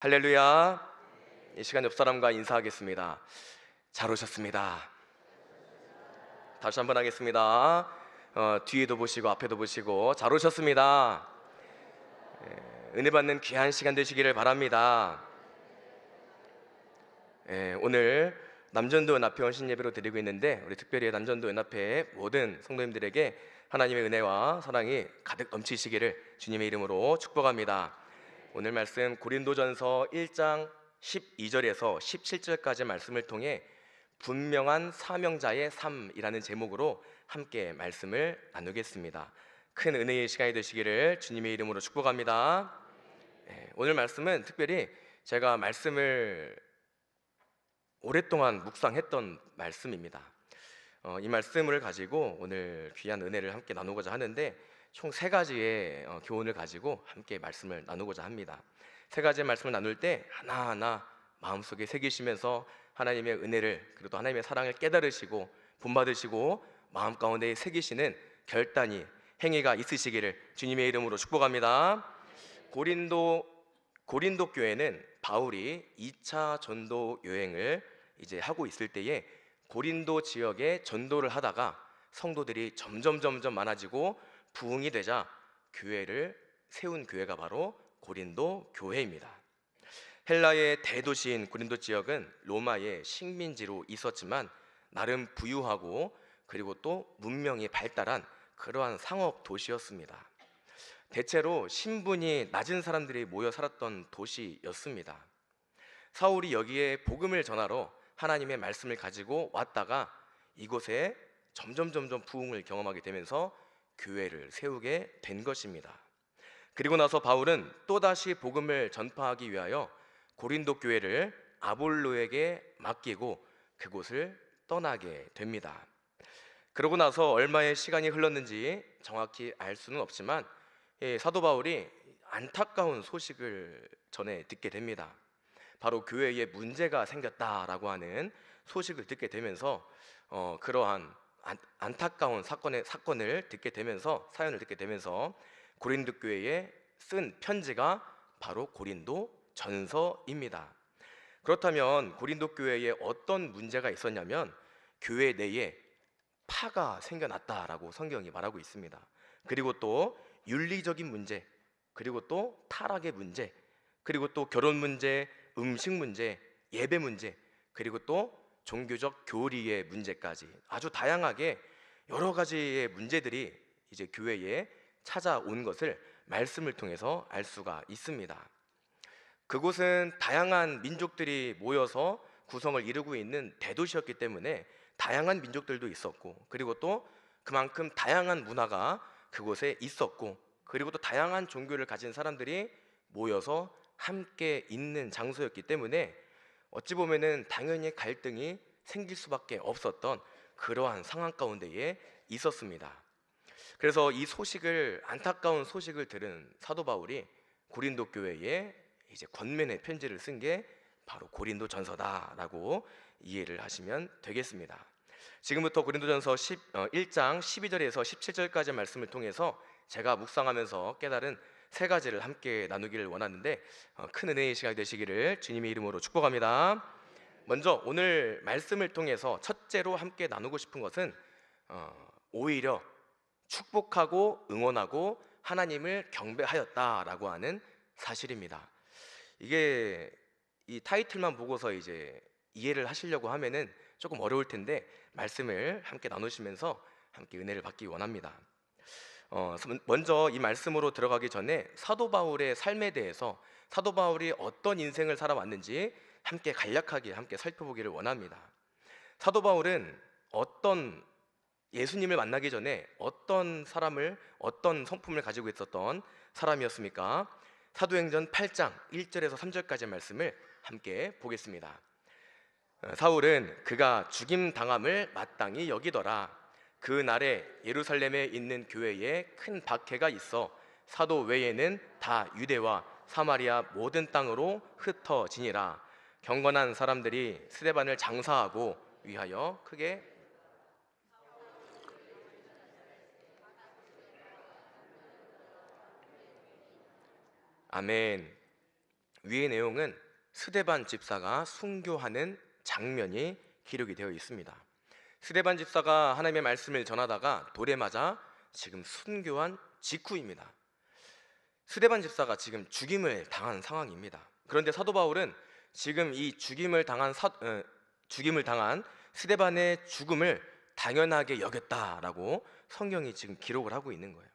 할렐루야. 이 시간 옆 사람과 인사하겠습니다. 잘 오셨습니다. 다시 한번 하겠습니다. 뒤에도 보시고 앞에도 보시고 잘 오셨습니다. 은혜 받는 귀한 시간 되시기를 바랍니다. 오늘 남전도 연합회 헌신 예배로 드리고 있는데, 우리 특별히 남전도 연합회 모든 성도님들에게 하나님의 은혜와 사랑이 가득 넘치시기를 주님의 이름으로 축복합니다. 오늘 말씀 고린도전서 1장 12절에서 17절까지 말씀을 통해 분명한 사명자의 삶이라는 제목으로 함께 말씀을 나누겠습니다. 큰 은혜의 시간이 되시기를 주님의 이름으로 축복합니다. 오늘 말씀은 특별히 제가 말씀을 오랫동안 묵상했던 말씀입니다. 이 말씀을 가지고 오늘 귀한 은혜를 함께 나누고자 하는데, 총 세 가지의 교훈을 가지고 함께 말씀을 나누고자 합니다. 세 가지의 말씀을 나눌 때 하나하나 마음속에 새기시면서 하나님의 은혜를, 그리고 또 하나님의 사랑을 깨달으시고 본받으시고 마음 가운데 새기시는 결단이, 행위가 있으시기를 주님의 이름으로 축복합니다. 고린도 교회는 바울이 2차 전도 여행을 이제 하고 있을 때에 고린도 지역에 전도를 하다가 성도들이 점점 많아지고 부흥이 되자 교회를 세운 교회가 바로 고린도 교회입니다. 헬라의 대도시인 고린도 지역은 로마의 식민지로 있었지만 나름 부유하고, 그리고 또 문명이 발달한 그러한 상업 도시였습니다. 대체로 신분이 낮은 사람들이 모여 살았던 도시였습니다. 사울이 여기에 복음을 전하러 하나님의 말씀을 가지고 왔다가 이곳에 점점 부흥을 경험하게 되면서 교회를 세우게 된 것입니다. 그리고 나서 바울은 또다시 복음을 전파하기 위하여 고린도 교회를 아볼로에게 맡기고 그곳을 떠나게 됩니다. 그러고 나서 얼마의 시간이 흘렀는지 정확히 알 수는 없지만, 사도 바울이 안타까운 소식을 전해 듣게 됩니다. 바로 교회에 문제가 생겼다라고 하는 소식을 듣게 되면서 그러한 안타까운 사건을 듣게 되면서, 사연을 듣게 되면서 고린도 교회에 쓴 편지가 바로 고린도 전서입니다. 그렇다면 고린도 교회에 어떤 문제가 있었냐면, 교회 내에 파가 생겨났다라고 성경이 말하고 있습니다. 그리고 또 윤리적인 문제, 그리고 또 타락의 문제, 그리고 또 결혼 문제, 음식 문제, 예배 문제, 그리고 또 종교적 교리의 문제까지 아주 다양하게 여러 가지의 문제들이 이제 교회에 찾아온 것을 말씀을 통해서 알 수가 있습니다. 그곳은 다양한 민족들이 모여서 구성을 이루고 있는 대도시였기 때문에 다양한 민족들도 있었고, 그리고 또 그만큼 다양한 문화가 그곳에 있었고, 그리고 또 다양한 종교를 가진 사람들이 모여서 함께 있는 장소였기 때문에 어찌 보면은 당연히 갈등이 생길 수밖에 없었던 그러한 상황 가운데에 있었습니다. 그래서 이 소식을, 안타까운 소식을 들은 사도 바울이 고린도 교회에 이제 권면의 편지를 쓴 게 바로 고린도 전서다라고 이해를 하시면 되겠습니다. 지금부터 고린도전서 1장 12절에서 17절까지 말씀을 통해서 제가 묵상하면서 깨달은 세 가지를 함께 나누기를 원하는데, 큰 은혜의 시간이 되시기를 주님의 이름으로 축복합니다. 먼저 오늘 말씀을 통해서 첫째로 함께 나누고 싶은 것은 오히려 축복하고 응원하고 하나님을 경배하였다라고 하는 사실입니다. 이게 이 타이틀만 보고서 이제 이해를 하시려고 하면은 조금 어려울 텐데, 말씀을 함께 나누시면서 함께 은혜를 받기 원합니다. 먼저 이 말씀으로 들어가기 전에 사도 바울의 삶에 대해서, 사도 바울이 어떤 인생을 살아왔는지 함께 간략하게 함께 살펴보기를 원합니다. 사도 바울은 예수님을 만나기 전에 어떤 성품을 가지고 있었던 사람이었습니까? 사도행전 8장 1절에서 3절까지 말씀을 함께 보겠습니다. 사울은 그가 죽임 당함을 마땅히 여기더라. 그 날에 예루살렘에 있는 교회에 큰 박해가 있어 사도 외에는 다 유대와 사마리아 모든 땅으로 흩어지니라. 경건한 사람들이 스데반을 장사하고 위하여 크게 아멘. 위의 내용은 스데반 집사가 순교하는 장면이 기록이 되어 있습니다. 스데반 집사가 하나님의 말씀을 전하다가 돌에 맞아 지금 순교한 직후입니다. 스데반 집사가 지금 죽임을 당한 상황입니다. 그런데 사도 바울은 지금 이 죽임을 당한 스데반의 죽음을 당연하게 여겼다라고 성경이 지금 기록을 하고 있는 거예요.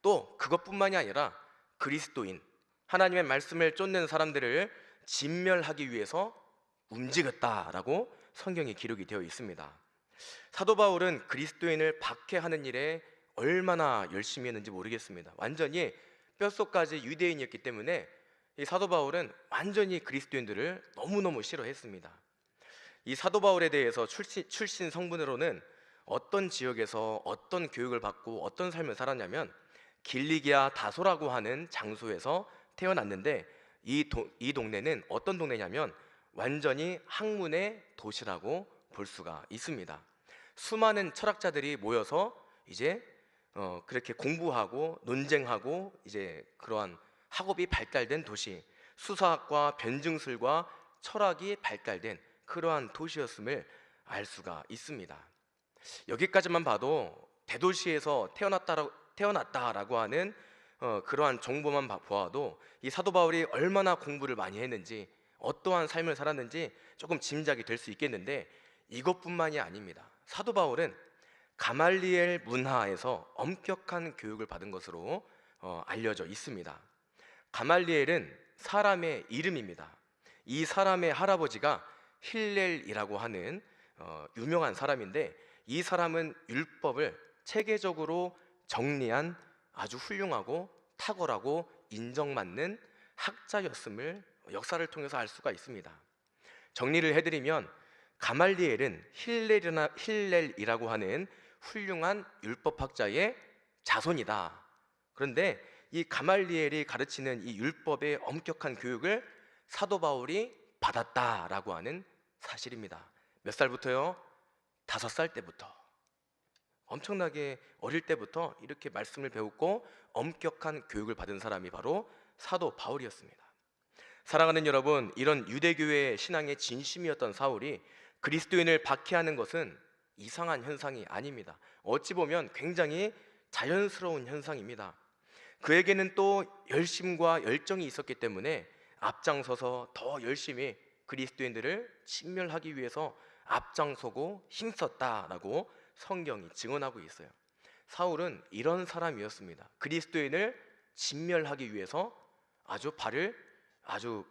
또 그것뿐만이 아니라 그리스도인, 하나님의 말씀을 쫓는 사람들을 진멸하기 위해서 움직였다라고 성경이 기록이 되어 있습니다. 사도 바울은 그리스도인을 박해하는 일에 얼마나 열심히 했는지 모르겠습니다. 완전히 뼛속까지 유대인이었기 때문에 이 사도 바울은 완전히 그리스도인들을 너무너무 싫어했습니다. 이 사도 바울에 대해서 출신 성분으로는 어떤 지역에서 어떤 교육을 받고 어떤 삶을 살았냐면 길리기아 다소라고 하는 장소에서 태어났는데 이 동네는 어떤 동네냐면 완전히 학문의 도시라고 볼 수가 있습니다. 수많은 철학자들이 모여서 이제 그렇게 공부하고 논쟁하고 이제 그러한 학업이 발달된 도시, 수사학과 변증술과 철학이 발달된 그러한 도시였음을 알 수가 있습니다. 여기까지만 봐도 대도시에서 태어났다라고 하는 그러한 정보만 보아도 이 사도 바울이 얼마나 공부를 많이 했는지, 어떠한 삶을 살았는지 조금 짐작이 될 수 있겠는데, 이것뿐만이 아닙니다. 사도 바울은 가말리엘 문화에서 엄격한 교육을 받은 것으로 알려져 있습니다. 가말리엘은 사람의 이름입니다. 이 사람의 할아버지가 힐렐이라고 하는 유명한 사람인데, 이 사람은 율법을 체계적으로 정리한 아주 훌륭하고 탁월하고 인정받는 학자였음을 역사를 통해서 알 수가 있습니다. 정리를 해드리면 가말리엘은 힐렐이라고 하는 훌륭한 율법학자의 자손이다. 그런데 이 가말리엘이 가르치는 이 율법의 엄격한 교육을 사도 바울이 받았다라고 하는 사실입니다. 몇 살부터요? 5살 때부터. 엄청나게 어릴 때부터 이렇게 말씀을 배웠고 엄격한 교육을 받은 사람이 바로 사도 바울이었습니다. 사랑하는 여러분, 이런 유대교의 신앙의 진심이었던 사울이 그리스도인을 박해하는 것은 이상한 현상이 아닙니다. 어찌 보면 굉장히 자연스러운 현상입니다. 그에게는 또 열심과 열정이 있었기 때문에 앞장서서 더 열심히 그리스도인들을 진멸하기 위해서 앞장서고 힘썼다라고 성경이 증언하고 있어요. 사울은 이런 사람이었습니다. 그리스도인을 진멸하기 위해서 아주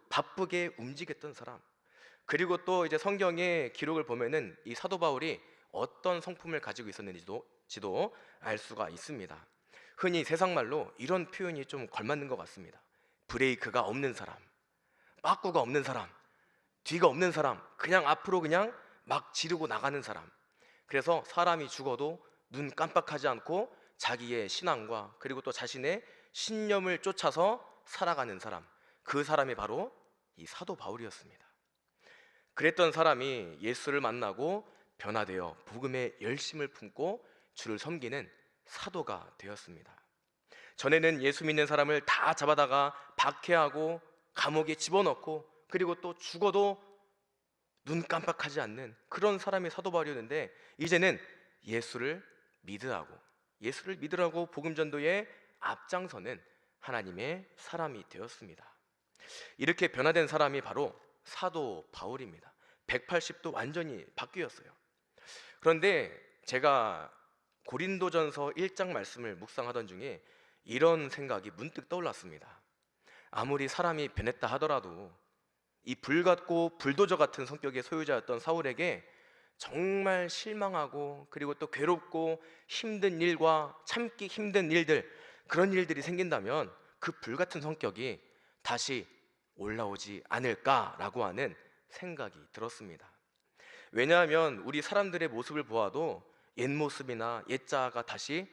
바쁘게 움직였던 사람. 그리고 또 이제 성경의 기록을 보면은 이 사도 바울이 어떤 성품을 가지고 있었는지도 알 수가 있습니다. 흔히 세상말로 이런 표현이 좀 걸맞는 것 같습니다. 브레이크가 없는 사람, 빠꾸가 없는 사람, 뒤가 없는 사람, 그냥 앞으로 그냥 막 지르고 나가는 사람. 그래서 사람이 죽어도 눈 깜빡하지 않고 자기의 신앙과 그리고 또 자신의 신념을 쫓아서 살아가는 사람, 그 사람이 바로 이 사도 바울이었습니다. 그랬던 사람이 예수를 만나고 변화되어 복음의 열심을 품고 주를 섬기는 사도가 되었습니다. 전에는 예수 믿는 사람을 다 잡아다가 박해하고 감옥에 집어넣고 그리고 또 죽어도 눈 깜빡하지 않는 그런 사람이 사도 바울이었는데, 이제는 예수를 믿으라고 복음 전도에 앞장서는 하나님의 사람이 되었습니다. 이렇게 변화된 사람이 바로 사도 바울입니다. 180도 완전히 바뀌었어요. 그런데 제가 고린도전서 1장 말씀을 묵상하던 중에 이런 생각이 문득 떠올랐습니다. 아무리 사람이 변했다 하더라도 이 불같고 불도저 같은 성격의 소유자였던 사울에게 정말 실망하고 그리고 또 괴롭고 힘든 일과 참기 힘든 일들, 그런 일들이 생긴다면 그 불같은 성격이 다시 올라오지 않을까라고 하는 생각이 들었습니다. 왜냐하면 우리 사람들의 모습을 보아도 옛 모습이나 옛자가 다시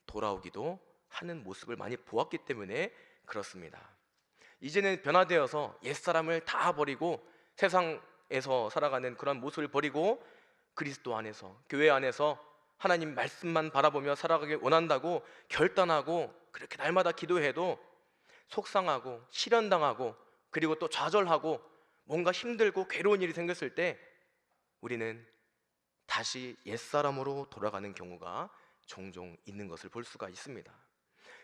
돌아오기도 하는 모습을 많이 보았기 때문에 그렇습니다. 이제는 변화되어서 옛사람을 다 버리고 세상에서 살아가는 그런 모습을 버리고 그리스도 안에서, 교회 안에서 하나님 말씀만 바라보며 살아가길 원한다고 결단하고 그렇게 날마다 기도해도 속상하고 시련당하고 그리고 또 좌절하고 뭔가 힘들고 괴로운 일이 생겼을 때 우리는 다시 옛사람으로 돌아가는 경우가 종종 있는 것을 볼 수가 있습니다.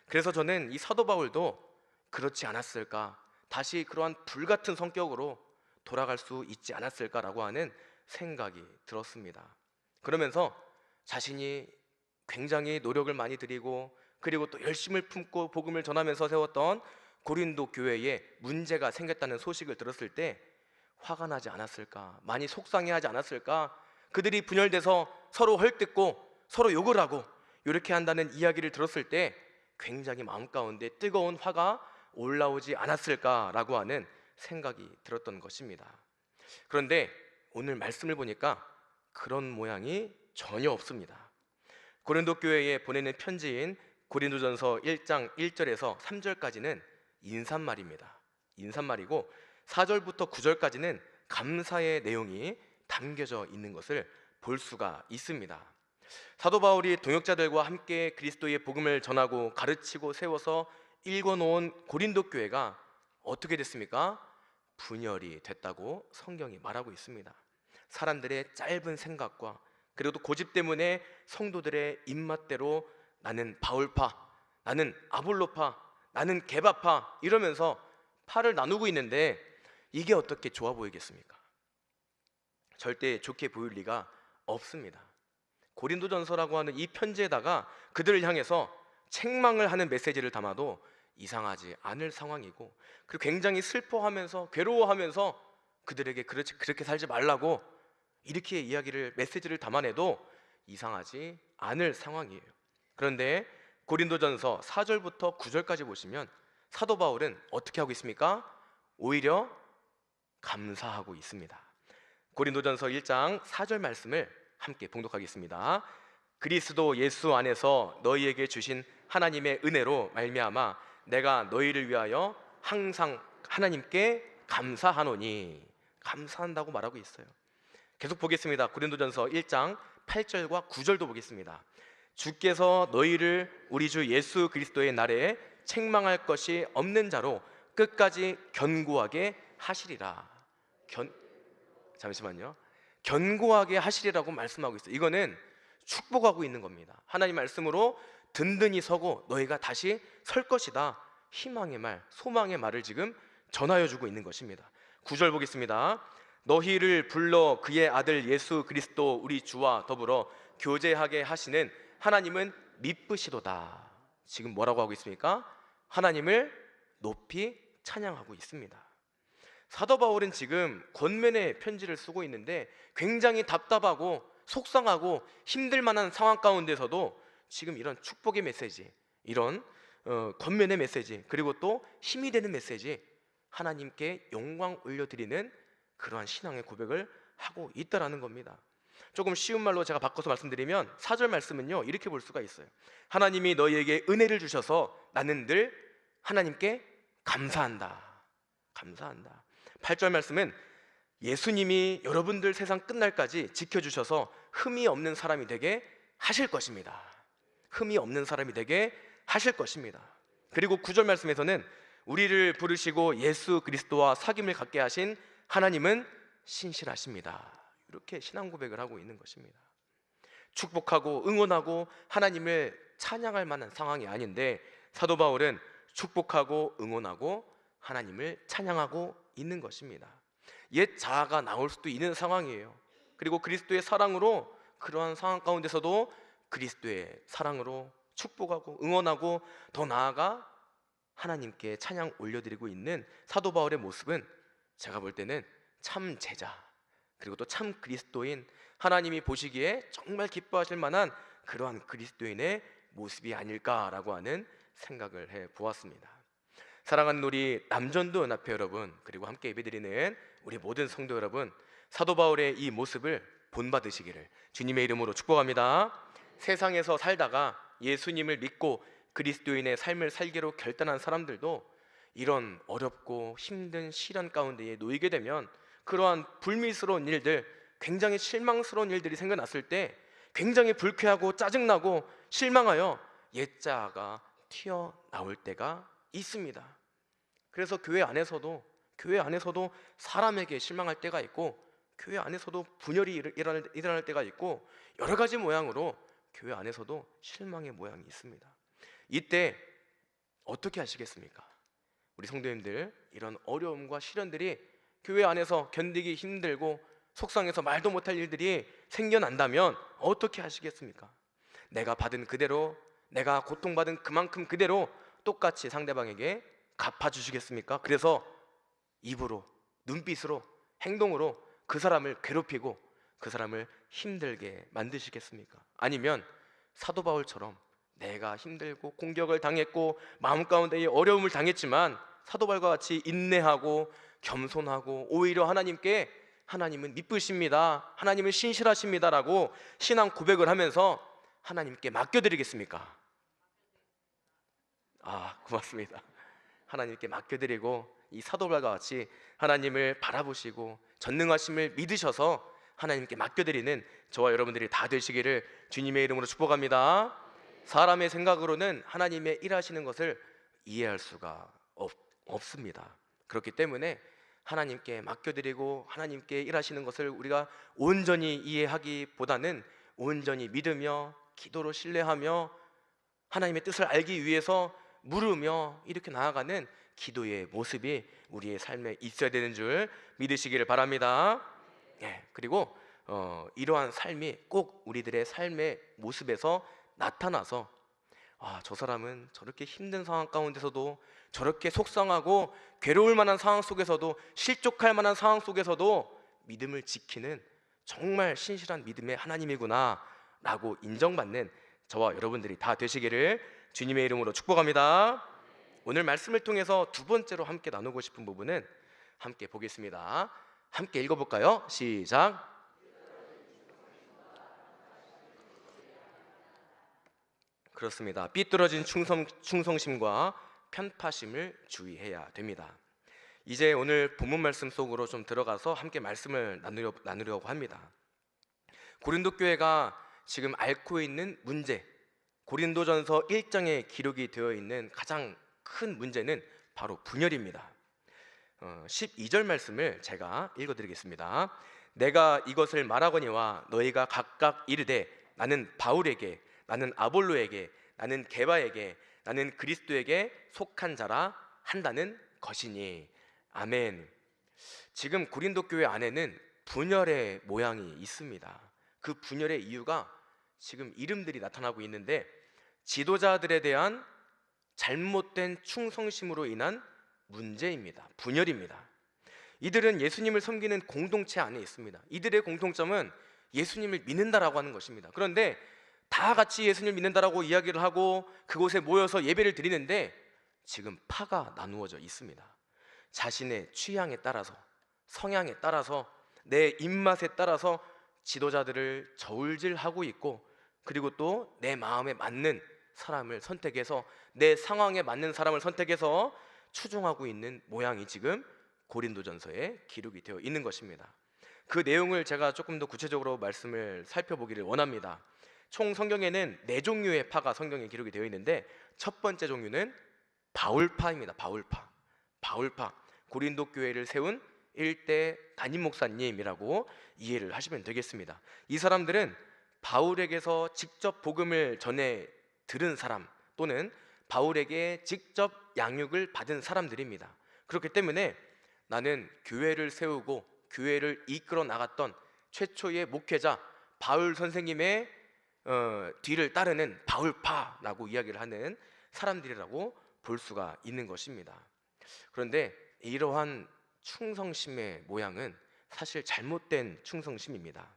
그래서 저는 이 사도 바울도 그렇지 않았을까, 다시 그러한 불같은 성격으로 돌아갈 수 있지 않았을까라고 하는 생각이 들었습니다. 그러면서 자신이 굉장히 노력을 많이 들이고 그리고 또 열심을 품고 복음을 전하면서 세웠던 고린도 교회에 문제가 생겼다는 소식을 들었을 때 화가 나지 않았을까, 많이 속상해하지 않았을까, 그들이 분열돼서 서로 헐뜯고 서로 욕을 하고 이렇게 한다는 이야기를 들었을 때 굉장히 마음 가운데 뜨거운 화가 올라오지 않았을까라고 하는 생각이 들었던 것입니다. 그런데 오늘 말씀을 보니까 그런 모양이 전혀 없습니다. 고린도 교회에 보내는 편지인 고린도전서 1장 1절에서 3절까지는 인사말입니다. 인사말이고 4절부터 9절까지는 감사의 내용이 담겨져 있는 것을 볼 수가 있습니다. 사도 바울이 동역자들과 함께 그리스도의 복음을 전하고 가르치고 세워서 일궈놓은 고린도 교회가 어떻게 됐습니까? 분열이 됐다고 성경이 말하고 있습니다. 사람들의 짧은 생각과 그리고 또 고집 때문에 성도들의 입맛대로 나는 바울파, 나는 아볼로파, 나는 게바파 이러면서 파를 나누고 있는데 이게 어떻게 좋아 보이겠습니까? 절대 좋게 보일 리가 없습니다. 고린도전서라고 하는 이 편지에다가 그들을 향해서 책망을 하는 메시지를 담아도 이상하지 않을 상황이고, 그리고 굉장히 슬퍼하면서 괴로워하면서 그들에게 그렇게 살지 말라고 이렇게 이야기를 메시지를 담아내도 이상하지 않을 상황이에요. 그런데 고린도전서 4절부터 9절까지 보시면 사도 바울은 어떻게 하고 있습니까? 오히려 감사하고 있습니다. 고린도전서 1장 4절 말씀을 함께 봉독하겠습니다. 그리스도 예수 안에서 너희에게 주신 하나님의 은혜로 말미암아 내가 너희를 위하여 항상 하나님께 감사하노니, 감사한다고 말하고 있어요. 계속 보겠습니다. 고린도전서 1장 8절과 9절도 보겠습니다. 주께서 너희를 우리 주 예수 그리스도의 날에 책망할 것이 없는 자로 끝까지 견고하게 하시리라. 잠시만요. 견고하게 하시리라고 말씀하고 있어요. 이거는 축복하고 있는 겁니다. 하나님 말씀으로 든든히 서고 너희가 다시 설 것이다, 희망의 말, 소망의 말을 지금 전하여 주고 있는 것입니다. 9절 보겠습니다. 너희를 불러 그의 아들 예수 그리스도 우리 주와 더불어 교제하게 하시는 하나님은 미쁘시도다. 지금 뭐라고 하고 있습니까? 하나님을 높이 찬양하고 있습니다. 사도 바울은 지금 권면의 편지를 쓰고 있는데 굉장히 답답하고 속상하고 힘들 만한 상황 가운데서도 지금 이런 축복의 메시지, 이런 권면의 메시지, 그리고 또 힘이 되는 메시지, 하나님께 영광 올려드리는 그러한 신앙의 고백을 하고 있다라는 겁니다. 조금 쉬운 말로 제가 바꿔서 말씀드리면 4절 말씀은요, 이렇게 볼 수가 있어요. 하나님이 너희에게 은혜를 주셔서 나는 늘 하나님께 감사한다. 감사한다. 8절 말씀은 예수님이 여러분들 세상 끝날까지 지켜주셔서 흠이 없는 사람이 되게 하실 것입니다. 흠이 없는 사람이 되게 하실 것입니다. 그리고 9절 말씀에서는 우리를 부르시고 예수 그리스도와 사귐을 갖게 하신 하나님은 신실하십니다. 이렇게 신앙 고백을 하고 있는 것입니다. 축복하고 응원하고 하나님을 찬양할 만한 상황이 아닌데 사도 바울은 축복하고 응원하고 하나님을 찬양하고 있는 것입니다. 옛 자아가 나올 수도 있는 상황이에요. 그리고 그리스도의 사랑으로 그러한 상황 가운데서도 그리스도의 사랑으로 축복하고 응원하고 더 나아가 하나님께 찬양 올려드리고 있는 사도 바울의 모습은 제가 볼 때는 참 제자, 그리고 또 참 그리스도인, 하나님이 보시기에 정말 기뻐하실 만한 그러한 그리스도인의 모습이 아닐까라고 하는 생각을 해보았습니다. 사랑하는 우리 남전도 연합회 여러분, 그리고 함께 예배드리는 우리 모든 성도 여러분, 사도 바울의 이 모습을 본받으시기를 주님의 이름으로 축복합니다. 세상에서 살다가 예수님을 믿고 그리스도인의 삶을 살기로 결단한 사람들도 이런 어렵고 힘든 시련 가운데에 놓이게 되면 그러한 불미스러운 일들, 굉장히 실망스러운 일들이 생겨났을 때 굉장히 불쾌하고 짜증나고 실망하여 옛자아가 튀어나올 때가 있습니다. 그래서 교회 안에서도 교회 안에서도 사람에게 실망할 때가 있고, 교회 안에서도 분열이 일어날 때가 있고, 여러 가지 모양으로 교회 안에서도 실망의 모양이 있습니다. 이때 어떻게 하시겠습니까? 우리 성도님들, 이런 어려움과 시련들이 교회 안에서 견디기 힘들고 속상해서 말도 못할 일들이 생겨난다면 어떻게 하시겠습니까? 내가 받은 그대로, 내가 고통받은 그만큼 그대로 똑같이 상대방에게 갚아주시겠습니까? 그래서 입으로, 눈빛으로, 행동으로 그 사람을 괴롭히고 그 사람을 힘들게 만드시겠습니까? 아니면 사도 바울처럼 내가 힘들고 공격을 당했고 마음 가운데에 어려움을 당했지만 사도 바울과 같이 인내하고 겸손하고 오히려 하나님께 하나님은 미쁘십니다, 하나님은 신실하십니다라고 신앙 고백을 하면서 하나님께 맡겨드리겠습니까? 고맙습니다. 하나님께 맡겨드리고 이 사도 바울과 같이 하나님을 바라보시고 전능하심을 믿으셔서 하나님께 맡겨드리는 저와 여러분들이 다 되시기를 주님의 이름으로 축복합니다. 사람의 생각으로는 하나님의 일하시는 것을 이해할 수가 없습니다. 그렇기 때문에 하나님께 맡겨드리고 하나님께 일하시는 것을 우리가 온전히 이해하기보다는 온전히 믿으며 기도로 신뢰하며 하나님의 뜻을 알기 위해서 물으며 이렇게 나아가는 기도의 모습이 우리의 삶에 있어야 되는 줄 믿으시기를 바랍니다. 그리고 이러한 삶이 꼭 우리들의 삶의 모습에서 나타나서 저 사람은 저렇게 힘든 상황 가운데서도, 저렇게 속상하고 괴로울 만한 상황 속에서도, 실족할 만한 상황 속에서도 믿음을 지키는 정말 신실한 믿음의 하나님이구나 라고 인정받는 저와 여러분들이 다 되시기를 주님의 이름으로 축복합니다. 오늘 말씀을 통해서 두 번째로 함께 나누고 싶은 부분은 함께 보겠습니다. 함께 읽어볼까요? 시작. 그렇습니다. 삐뚤어진 충성심과 편파심을 주의해야 됩니다. 이제 오늘 본문 말씀 속으로 좀 들어가서 함께 말씀을 나누려고 합니다. 고린도 교회가 지금 앓고 있는 문제, 고린도전서 1장에 기록이 되어 있는 가장 큰 문제는 바로 분열입니다. 12절 말씀을 제가 읽어드리겠습니다. 내가 이것을 말하거니와 너희가 각각 이르되 나는 바울에게, 나는 아볼로에게, 나는 게바에게, 나는 그리스도에게 속한 자라 한다는 것이니. 아멘. 지금 고린도 교회 안에는 분열의 모양이 있습니다. 그 분열의 이유가 지금 이름들이 나타나고 있는데, 지도자들에 대한 잘못된 충성심으로 인한 문제입니다. 분열입니다. 이들은 예수님을 섬기는 공동체 안에 있습니다. 이들의 공통점은 예수님을 믿는다라고 하는 것입니다. 그런데 다 같이 예수님을 믿는다라고 이야기를 하고 그곳에 모여서 예배를 드리는데 지금 파가 나누어져 있습니다. 자신의 취향에 따라서, 성향에 따라서, 내 입맛에 따라서 지도자들을 저울질하고 있고, 그리고 또 내 마음에 맞는 사람을 선택해서, 내 상황에 맞는 사람을 선택해서 추종하고 있는 모양이 지금 고린도전서에 기록이 되어 있는 것입니다. 그 내용을 제가 조금 더 구체적으로 말씀을 살펴보기를 원합니다. 총 성경에는 4종류의 파가 성경에 기록이 되어 있는데, 첫 번째 종류는 바울파입니다. 바울파. 고린도 교회를 세운 일대 담임 목사님이라고 이해를 하시면 되겠습니다. 이 사람들은 바울에게서 직접 복음을 전해 들은 사람, 또는 바울에게 직접 양육을 받은 사람들입니다. 그렇기 때문에 나는 교회를 세우고 교회를 이끌어 나갔던 최초의 목회자 바울 선생님의 뒤를 따르는 바울파라고 이야기를 하는 사람들이라고 볼 수가 있는 것입니다. 그런데 이러한 충성심의 모양은 사실 잘못된 충성심입니다.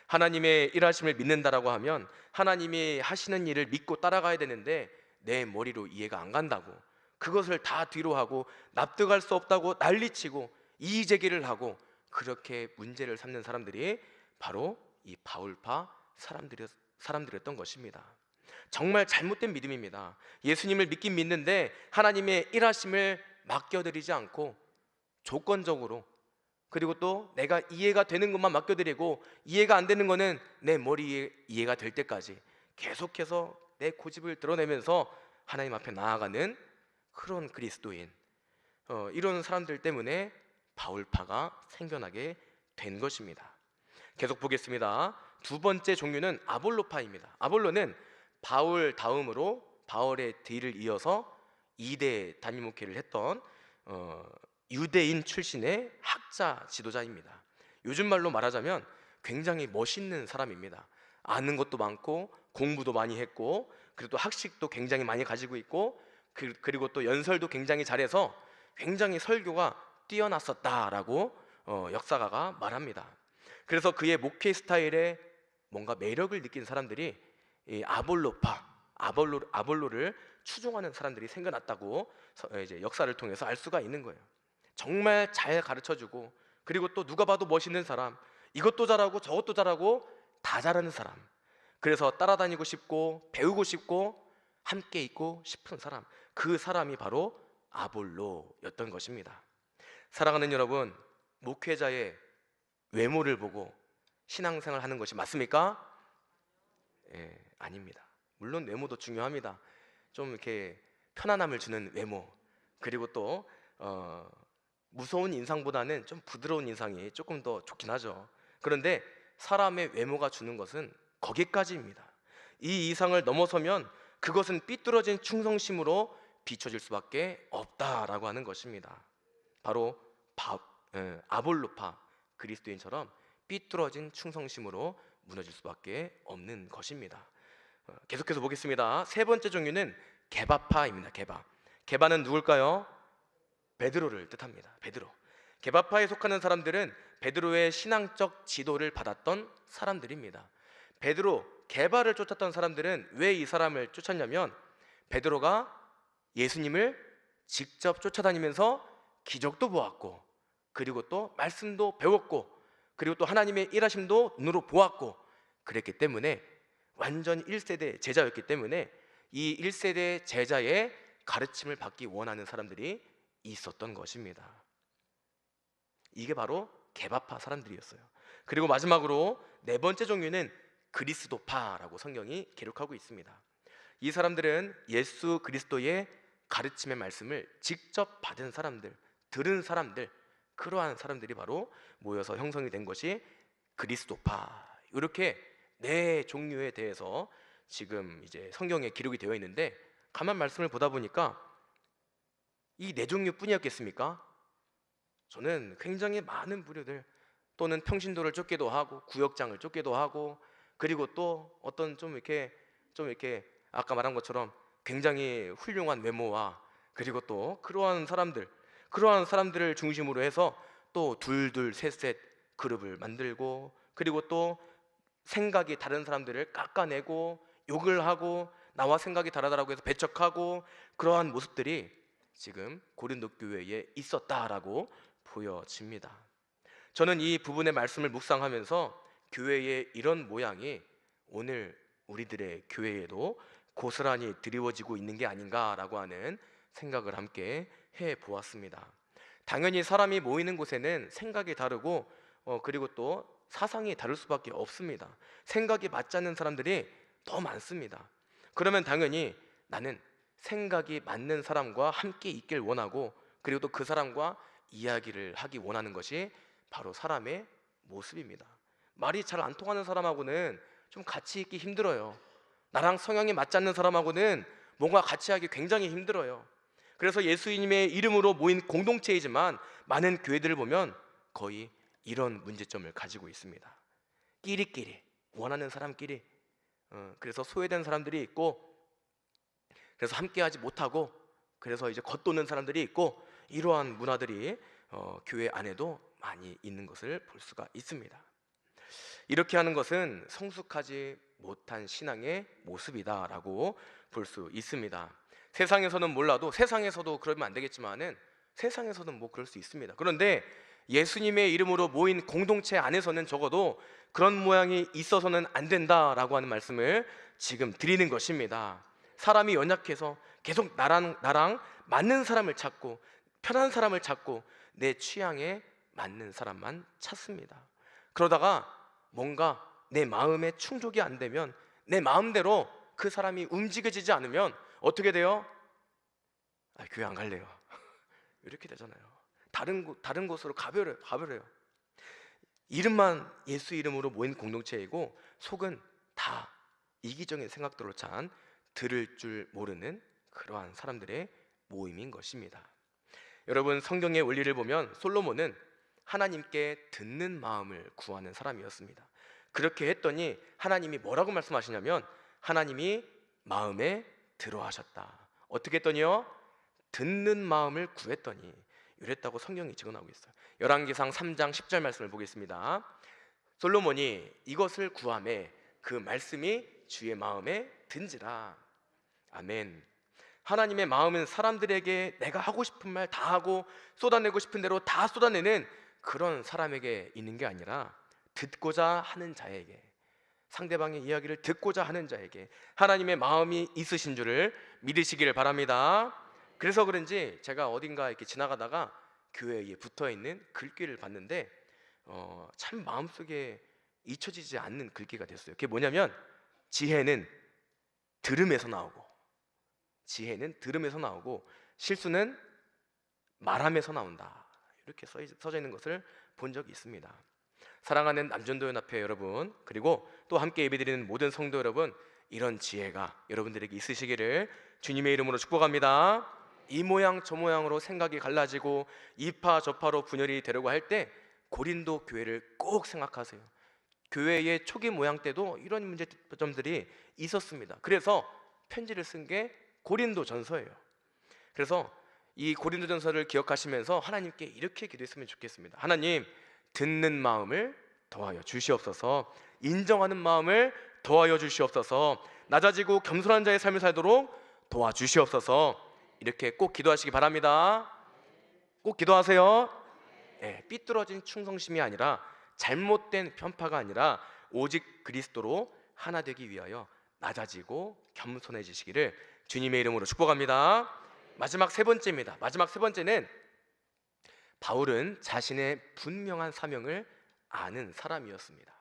하나님의 일하심을 믿는다라고 하면 하나님이 하시는 일을 믿고 따라가야 되는데 내 머리로 이해가 안 간다고, 그것을 다 뒤로 하고 납득할 수 없다고 난리치고 이의제기를 하고 그렇게 문제를 삼는 사람들이 바로 이 바울파 사람들이었던 것입니다. 정말 잘못된 믿음입니다. 예수님을 믿긴 믿는데 하나님의 일하심을 맡겨드리지 않고 조건적으로, 그리고 또 내가 이해가 되는 것만 맡겨드리고 이해가 안 되는 거는 내 머리에 이해가 될 때까지 계속해서 내 고집을 드러내면서 하나님 앞에 나아가는 그런 그리스도인, 이런 사람들 때문에 바울파가 생겨나게 된 것입니다. 계속 보겠습니다. 두 번째 종류는 아볼로파입니다. 아볼로는 바울 다음으로 바울의 뒤를 이어서 2대 단임 목회를 했던 유대인 출신의 학자 지도자입니다. 요즘 말로 말하자면 굉장히 멋있는 사람입니다. 아는 것도 많고 공부도 많이 했고 그리고 또 학식도 굉장히 많이 가지고 있고 그리고 또 연설도 굉장히 잘해서 굉장히 설교가 뛰어났었다라고 역사가가 말합니다. 그래서 그의 목회 스타일에 뭔가 매력을 느낀 사람들이 이 아볼로를 추종하는 사람들이 생겨났다고 이제 역사를 통해서 알 수가 있는 거예요. 정말 잘 가르쳐주고 그리고 또 누가 봐도 멋있는 사람, 이것도 잘하고 저것도 잘하고 다 잘하는 사람, 그래서 따라다니고 싶고 배우고 싶고 함께 있고 싶은 사람, 그 사람이 바로 아볼로였던 것입니다. 사랑하는 여러분, 목회자의 외모를 보고 신앙생활 하는 것이 맞습니까? 예, 아닙니다. 물론 외모도 중요합니다. 좀 이렇게 편안함을 주는 외모, 그리고 또 무서운 인상보다는 좀 부드러운 인상이 조금 더 좋긴 하죠. 그런데 사람의 외모가 주는 것은 거기까지입니다. 이 이상을 넘어서면 그것은 삐뚤어진 충성심으로 비춰질 수밖에 없다라고 하는 것입니다. 바로 아볼로파 그리스도인처럼 삐뚤어진 충성심으로 무너질 수밖에 없는 것입니다. 계속해서 보겠습니다. 세 번째 종류는 게바파입니다. 게바는 누굴까요? 베드로를 뜻합니다. 베드로. 게바파에 속하는 사람들은 베드로의 신앙적 지도를 받았던 사람들입니다. 게바를 쫓았던 사람들은 왜 이 사람을 쫓았냐면 베드로가 예수님을 직접 쫓아다니면서 기적도 보았고 그리고 또 말씀도 배웠고 그리고 또 하나님의 일하심도 눈으로 보았고 그랬기 때문에 완전 1세대 제자였기 때문에 이 1세대 제자의 가르침을 받기 원하는 사람들이 있었던 것입니다. 이게 바로 게바파 사람들이었어요. 그리고 마지막으로 네 번째 종류는 그리스도파라고 성경이 기록하고 있습니다. 이 사람들은 예수 그리스도의 가르침의 말씀을 직접 받은 사람들, 들은 사람들, 그러한 사람들이 바로 모여서 형성이 된 것이 그리스도파. 이렇게 네 종류에 대해서 지금 이제 성경에 기록이 되어 있는데 가만 말씀을 보다 보니까 이 네 종류뿐이었겠습니까? 저는 굉장히 많은 부류들 또는 평신도를 쫓기도 하고 구역장을 쫓기도 하고 그리고 또 어떤 좀 이렇게 아까 말한 것처럼 굉장히 훌륭한 외모와 그리고 또 그러한 사람들을 중심으로 해서 또 둘둘 셋셋 그룹을 만들고 그리고 또 생각이 다른 사람들을 깎아내고 욕을 하고 나와 생각이 다르다고 해서 배척하고 그러한 모습들이 지금 고린도 교회에 있었다라고 보여집니다. 저는 이 부분의 말씀을 묵상하면서 교회의 이런 모양이 오늘 우리들의 교회에도 고스란히 드리워지고 있는 게 아닌가라고 하는 생각을 함께 해보았습니다. 당연히 사람이 모이는 곳에는 생각이 다르고 그리고 또 사상이 다를 수밖에 없습니다. 생각이 맞지 않는 사람들이 더 많습니다. 그러면 당연히 나는 생각이 맞는 사람과 함께 있길 원하고 그리고 또 그 사람과 이야기를 하기 원하는 것이 바로 사람의 모습입니다. 말이 잘 안 통하는 사람하고는 좀 같이 있기 힘들어요. 나랑 성향이 맞지 않는 사람하고는 뭔가 같이 하기 굉장히 힘들어요. 그래서 예수님의 이름으로 모인 공동체이지만 많은 교회들을 보면 거의 이런 문제점을 가지고 있습니다. 끼리끼리 원하는 사람끼리 그래서 소외된 사람들이 있고 그래서 함께하지 못하고 그래서 이제 겉도는 사람들이 있고 이러한 문화들이 교회 안에도 많이 있는 것을 볼 수가 있습니다. 이렇게 하는 것은 성숙하지 못한 신앙의 모습이다라고 볼 수 있습니다. 세상에서는 몰라도 세상에서도 그러면 안 되겠지만은 세상에서는 뭐 그럴 수 있습니다. 그런데 예수님의 이름으로 모인 공동체 안에서는 적어도 그런 모양이 있어서는 안 된다라고 하는 말씀을 지금 드리는 것입니다. 사람이 연약해서 계속 나랑 맞는 사람을 찾고 편한 사람을 찾고 내 취향에 맞는 사람만 찾습니다. 그러다가 뭔가 내 마음에 충족이 안 되면 내 마음대로 그 사람이 움직여지지 않으면 어떻게 돼요? 교회 안 갈래요. 이렇게 되잖아요. 다른 곳으로 가버려요. 이름만 예수 이름으로 모인 공동체이고 속은 다 이기적인 생각들로 찬 들을 줄 모르는 그러한 사람들의 모임인 것입니다. 여러분, 성경의 원리를 보면 솔로몬은 하나님께 듣는 마음을 구하는 사람이었습니다. 그렇게 했더니 하나님이 뭐라고 말씀하시냐면 하나님이 마음에 들어하셨다. 어떻게 했더니요? 듣는 마음을 구했더니 이랬다고 성경이 증언하고 있어요. 열왕기상 3장 10절 말씀을 보겠습니다. 솔로몬이 이것을 구하매 그 말씀이 주의 마음에 든지라. 아멘. 하나님의 마음은 사람들에게 내가 하고 싶은 말 다 하고 쏟아내고 싶은 대로 다 쏟아내는 그런 사람에게 있는 게 아니라 듣고자 하는 자에게, 상대방의 이야기를 듣고자 하는 자에게 하나님의 마음이 있으신 줄을 믿으시기를 바랍니다. 그래서 그런지 제가 어딘가 이렇게 지나가다가 교회에 붙어있는 글귀를 봤는데 참 마음속에 잊혀지지 않는 글귀가 됐어요. 그게 뭐냐면 지혜는 들음에서 나오고, 지혜는 들음에서 나오고 실수는 말함에서 나온다. 이렇게 써져 있는 것을 본 적이 있습니다. 사랑하는 남전도연합회 여러분, 그리고 또 함께 예배드리는 모든 성도 여러분, 이런 지혜가 여러분들에게 있으시기를 주님의 이름으로 축복합니다. 이 모양 저 모양으로 생각이 갈라지고 이파 저파로 분열이 되려고 할 때 고린도 교회를 꼭 생각하세요. 교회의 초기 모양 때도 이런 문제점들이 있었습니다. 그래서 편지를 쓴 게 고린도전서예요. 그래서 이 고린도전서를 기억하시면서 하나님께 이렇게 기도했으면 좋겠습니다. 하나님, 듣는 마음을 더하여 주시옵소서. 인정하는 마음을 더하여 주시옵소서. 낮아지고 겸손한 자의 삶을 살도록 도와주시옵소서. 이렇게 꼭 기도하시기 바랍니다. 꼭 기도하세요. 삐뚤어진 충성심이 아니라, 잘못된 편파가 아니라 오직 그리스도로 하나 되기 위하여 낮아지고 겸손해지시기를 주님의 이름으로 축복합니다. 마지막 세 번째입니다. 마지막 세 번째는 바울은 자신의 분명한 사명을 아는 사람이었습니다.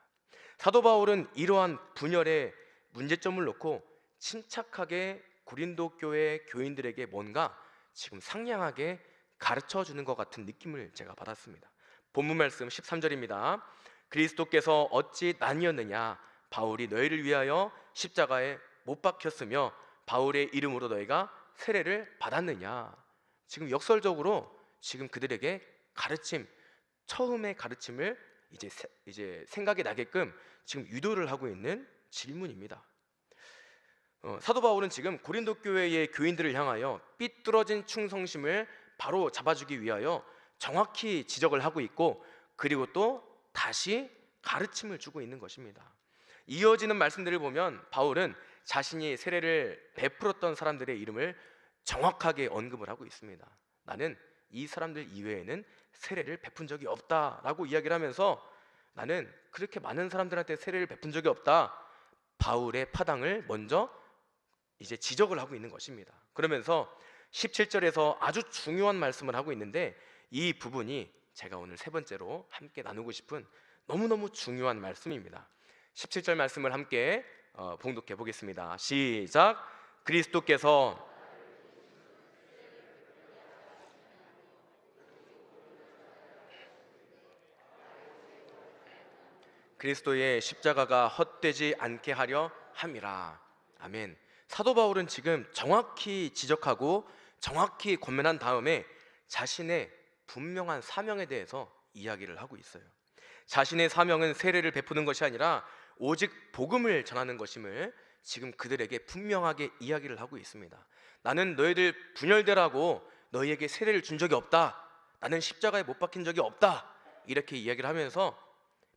사도 바울은 이러한 분열의 문제점을 놓고 침착하게 고린도 교회 교인들에게 뭔가 지금 상냥하게 가르쳐 주는 것 같은 느낌을 제가 받았습니다. 본문 말씀 13절입니다. 그리스도께서 어찌 나뉘었느냐? 바울이 너희를 위하여 십자가에 못 박혔으며 바울의 이름으로 너희가 세례를 받았느냐? 지금 역설적으로 지금 그들에게 가르침, 처음의 가르침을 이제 생각이 나게끔 지금 유도를 하고 있는 질문입니다. 사도 바울은 지금 고린도 교회의 교인들을 향하여 삐뚤어진 충성심을 바로 잡아주기 위하여 정확히 지적을 하고 있고, 그리고 또 다시 가르침을 주고 있는 것입니다. 이어지는 말씀들을 보면 바울은 자신이 세례를 베풀었던 사람들의 이름을 정확하게 언급을 하고 있습니다. 나는 이 사람들 이외에는 세례를 베푼 적이 없다라고 이야기를 하면서 나는 그렇게 많은 사람들한테 세례를 베푼 적이 없다, 바울의 파당을 먼저 이제 지적을 하고 있는 것입니다. 그러면서 17절에서 아주 중요한 말씀을 하고 있는데, 이 부분이 제가 오늘 세 번째로 함께 나누고 싶은 너무너무 중요한 말씀입니다. 17절 말씀을 함께 봉독해 보겠습니다. 시작. 그리스도께서 그리스도의 십자가가 헛되지 않게 하려 함이라. 아멘. 사도 바울은 지금 정확히 지적하고 정확히 권면한 다음에 자신의 분명한 사명에 대해서 이야기를 하고 있어요. 자신의 사명은 세례를 베푸는 것이 아니라 오직 복음을 전하는 것임을 지금 그들에게 분명하게 이야기를 하고 있습니다. 나는 너희들 분열되라고 너희에게 세례를 준 적이 없다, 나는 십자가에 못 박힌 적이 없다, 이렇게 이야기를 하면서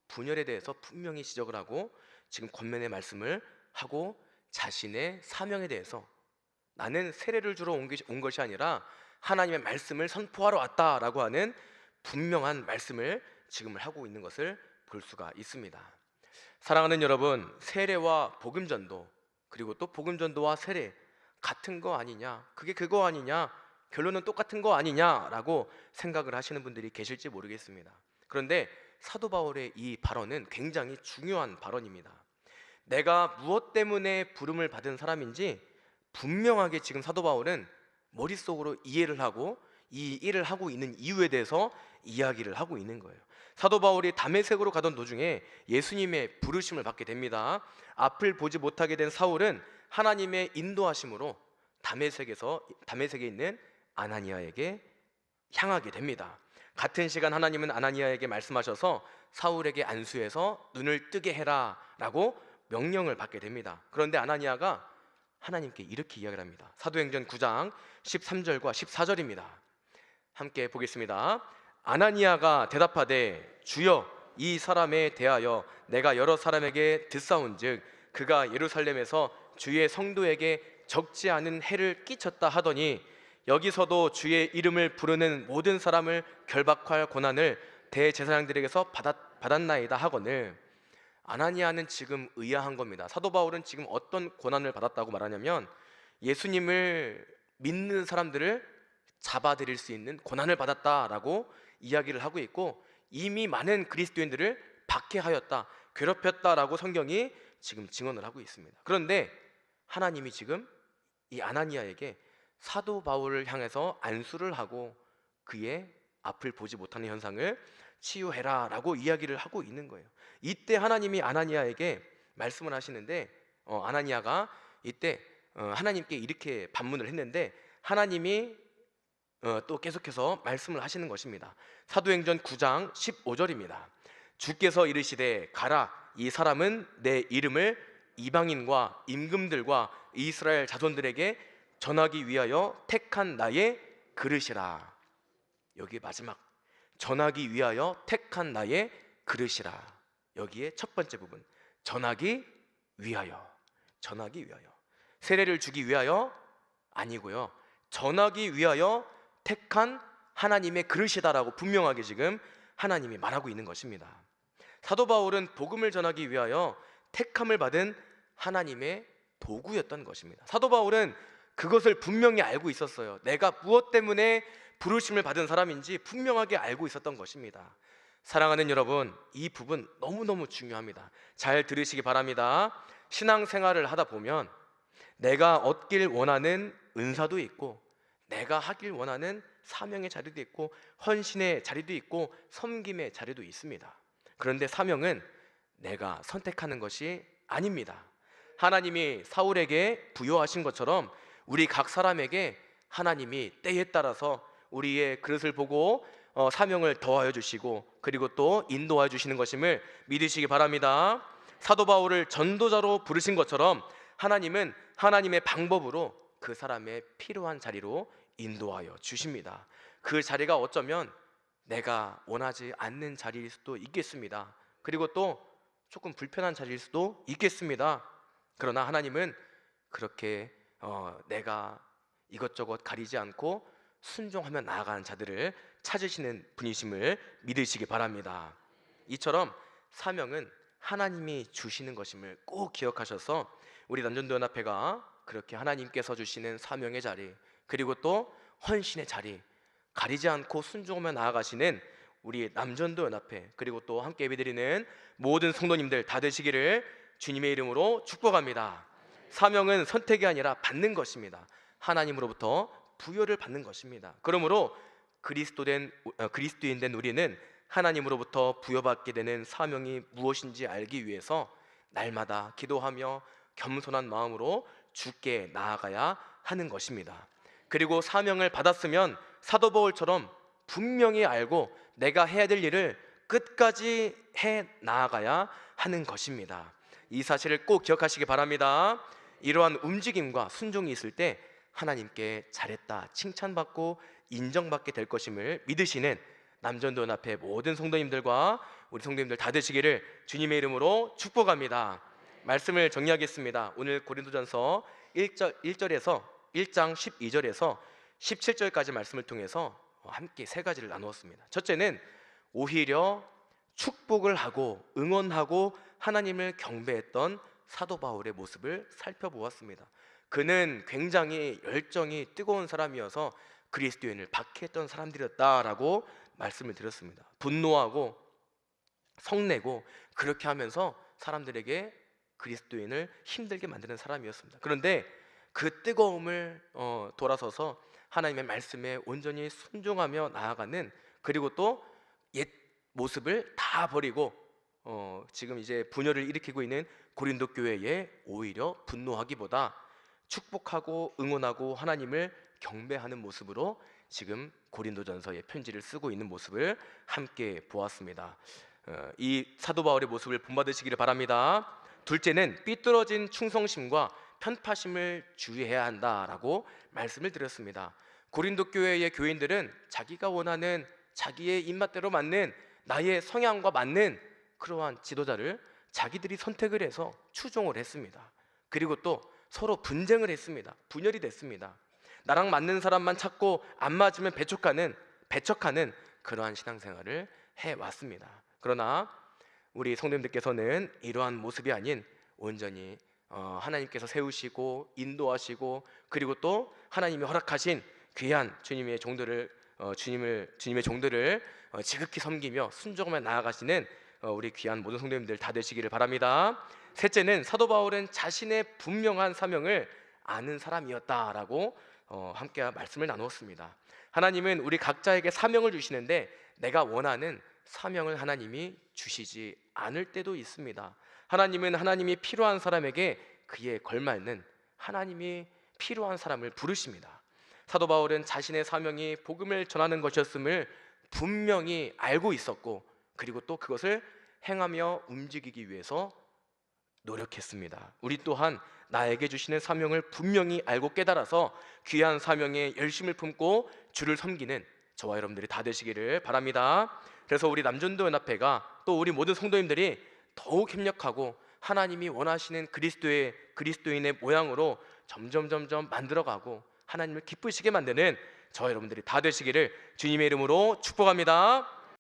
분열에 대해서 분명히 지적을 하고 지금 권면의 말씀을 하고, 자신의 사명에 대해서 나는 세례를 주러 온 것이 아니라 하나님의 말씀을 선포하러 왔다라고 하는 분명한 말씀을 지금 하고 있는 것을 볼 수가 있습니다. 사랑하는 여러분, 세례와 복음전도, 그리고 또 복음전도와 세례 같은 거 아니냐, 그게 그거 아니냐, 결론은 똑같은 거 아니냐라고 생각을 하시는 분들이 계실지 모르겠습니다. 그런데 사도 바울의 이 발언은 굉장히 중요한 발언입니다. 내가 무엇 때문에 부름을 받은 사람인지 분명하게 지금 사도 바울은 머릿속으로 이해를 하고 이 일을 하고 있는 이유에 대해서 이야기를 하고 있는 거예요. 사도 바울이 다메섹으로 가던 도중에 예수님의 부르심을 받게 됩니다. 앞을 보지 못하게 된 사울은 하나님의 인도하심으로 다메섹에 있는 아나니아에게 향하게 됩니다. 같은 시간 하나님은 아나니아에게 말씀하셔서 사울에게 안수해서 눈을 뜨게 해라 라고 명령을 받게 됩니다. 그런데 아나니아가 하나님께 이렇게 이야기를 합니다. 사도행전 9장 13절과 14절입니다. 함께 보겠습니다. 아나니아가 대답하되 주여, 이 사람에 대하여 내가 여러 사람에게 듣사온즉 그가 예루살렘에서 주의 성도에게 적지 않은 해를 끼쳤다 하더니 여기서도 주의 이름을 부르는 모든 사람을 결박할 권한을 대제사장들에게서 받았나이다 하거늘. 아나니아는 지금 의아한 겁니다. 사도 바울은 지금 어떤 권한을 받았다고 말하냐면 예수님을 믿는 사람들을 잡아들일 수 있는 권한을 받았다라고 이야기를 하고 있고, 이미 많은 그리스도인들을 박해하였다, 괴롭혔다라고 성경이 지금 증언을 하고 있습니다. 그런데 하나님이 지금 이 아나니아에게 사도 바울을 향해서 안수를 하고 그의 앞을 보지 못하는 현상을 치유해라 라고 이야기를 하고 있는 거예요. 이때 하나님이 아나니아에게 말씀을 하시는데 아나니아가 이때 하나님께 이렇게 반문을 했는데 하나님이 또 계속해서 말씀을 하시는 것입니다. 사도행전 9장 15절입니다. 주께서 이르시되 가라, 이 사람은 내 이름을 이방인과 임금들과 이스라엘 자손들에게 전하기 위하여 택한 나의 그릇이라. 여기 마지막 전하기 위하여 택한 나의 그릇이라. 여기에 첫 번째 부분 전하기 위하여, 전하기 위하여. 세례를 주기 위하여 아니고요, 전하기 위하여 택한 하나님의 그릇이다라고 분명하게 지금 하나님이 말하고 있는 것입니다. 사도 바울은 복음을 전하기 위하여 택함을 받은 하나님의 도구였던 것입니다. 사도 바울은 그것을 분명히 알고 있었어요. 내가 무엇 때문에 부르심을 받은 사람인지 분명하게 알고 있었던 것입니다. 사랑하는 여러분, 이 부분 너무너무 중요합니다. 잘 들으시기 바랍니다. 신앙생활을 하다 보면 내가 얻길 원하는 은사도 있고, 내가 하길 원하는 사명의 자리도 있고, 헌신의 자리도 있고, 섬김의 자리도 있습니다. 그런데 사명은 내가 선택하는 것이 아닙니다. 하나님이 사울에게 부여하신 것처럼 우리 각 사람에게 하나님이 때에 따라서 우리의 그릇을 보고 사명을 더하여 주시고, 그리고 또 인도하여 주시는 것임을 믿으시기 바랍니다. 사도 바울을 전도자로 부르신 것처럼 하나님은 하나님의 방법으로 그 사람의 필요한 자리로 인도하여 주십니다. 그 자리가 어쩌면 내가 원하지 않는 자리일 수도 있겠습니다. 그리고 또 조금 불편한 자리일 수도 있겠습니다. 그러나 하나님은 그렇게 내가 이것저것 가리지 않고 순종하며 나아가는 자들을 찾으시는 분이심을 믿으시기 바랍니다. 이처럼 사명은 하나님이 주시는 것임을 꼭 기억하셔서 우리 남전도연합회가 그렇게 하나님께서 주시는 사명의 자리, 그리고 또 헌신의 자리, 가리지 않고 순종하며 나아가시는 우리 남전도연합회, 그리고 또 함께 예배드리는 모든 성도님들 다 되시기를 주님의 이름으로 축복합니다. 사명은 선택이 아니라 받는 것입니다. 하나님으로부터 부여를 받는 것입니다. 그러므로 그리스도인 된 우리는 하나님으로부터 부여받게 되는 사명이 무엇인지 알기 위해서 날마다 기도하며 겸손한 마음으로 주께 나아가야 하는 것입니다. 그리고 사명을 받았으면 사도 바울처럼 분명히 알고 내가 해야 될 일을 끝까지 해 나아가야 하는 것입니다. 이 사실을 꼭 기억하시기 바랍니다. 이러한 움직임과 순종이 있을 때 하나님께 잘했다 칭찬받고 인정받게 될 것임을 믿으시는 남전도연합회 모든 성도님들과 우리 성도님들 다 되시기를 주님의 이름으로 축복합니다. 말씀을 정리하겠습니다. 오늘 고린도전서 1장 12절에서 17절까지 말씀을 통해서 함께 세 가지를 나누었습니다. 첫째는 오히려 축복을 하고 응원하고 하나님을 경배했던 사도 바울의 모습을 살펴보았습니다. 그는 굉장히 열정이 뜨거운 사람이어서 그리스도인을 박해했던 사람들이었다라고 말씀을 드렸습니다. 분노하고 성내고 그렇게 하면서 사람들에게 그리스도인을 힘들게 만드는 사람이었습니다. 그런데 그 뜨거움을 돌아서서 하나님의 말씀에 온전히 순종하며 나아가는, 그리고 또 옛 모습을 다 버리고 지금 이제 분열을 일으키고 있는 고린도 교회에 오히려 분노하기보다 축복하고 응원하고 하나님을 경배하는 모습으로 지금 고린도전서의 편지를 쓰고 있는 모습을 함께 보았습니다. 이 사도 바울의 모습을 본받으시기를 바랍니다. 둘째는 삐뚤어진 충성심과 편파심을 주의해야 한다라고 말씀을 드렸습니다. 고린도 교회의 교인들은 자기가 원하는, 자기의 입맛대로 맞는, 나의 성향과 맞는 그러한 지도자를 자기들이 선택을 해서 추종을 했습니다. 그리고 또 서로 분쟁을 했습니다. 분열이 됐습니다. 나랑 맞는 사람만 찾고 안 맞으면 배척하는 그러한 신앙생활을 해왔습니다. 그러나 우리 성도님들께서는 이러한 모습이 아닌 온전히 하나님께서 세우시고 인도하시고, 그리고 또 하나님이 허락하신 귀한 주님의 종들을 지극히 섬기며 순종하며 나아가시는 우리 귀한 모든 성도님들 다 되시기를 바랍니다. 셋째는 사도 바울은 자신의 분명한 사명을 아는 사람이었다라고 함께 말씀을 나누었습니다. 하나님은 우리 각자에게 사명을 주시는데 내가 원하는 사명을 하나님이 주시지 않을 때도 있습니다. 하나님은 하나님이 필요한 사람에게 그에 걸맞는, 하나님이 필요한 사람을 부르십니다. 사도 바울은 자신의 사명이 복음을 전하는 것이었음을 분명히 알고 있었고, 그리고 또 그것을 행하며 움직이기 위해서 노력했습니다. 우리 또한 나에게 주시는 사명을 분명히 알고 깨달아서 귀한 사명에 열심을 품고 주를 섬기는 저와 여러분들이 다 되시기를 바랍니다. 그래서 우리 남전도 연합회가, 또 우리 모든 성도님들이 더욱 협력하고 하나님이 원하시는 그리스도인의 모양으로 점점 만들어가고 하나님을 기쁘시게 만드는 저와 여러분들이 다 되시기를 주님의 이름으로 축복합니다.